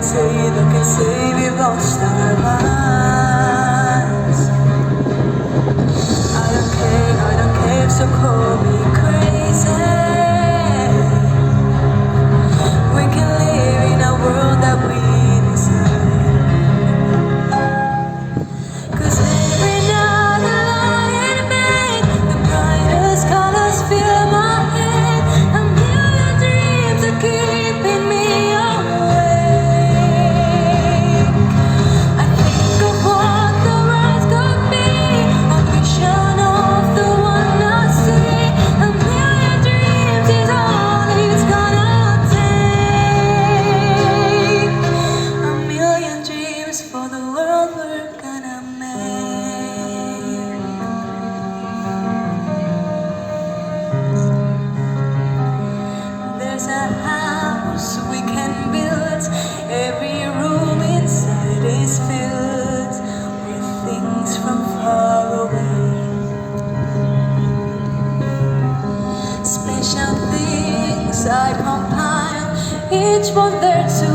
can say we've lost our minds. I don't care, so call me crazy. We can live in a world that we design. 'Cause every night I lie in bed, the brightest colors fill my head. A million dreams are keeping me awake. I think of what the world could be, a vision of the one I see. A million dreams is all it's gonna take. A million dreams for the world we're gonna make. There's a house we can build. Every room inside is filled with things from far away. Special things I compile, each one there to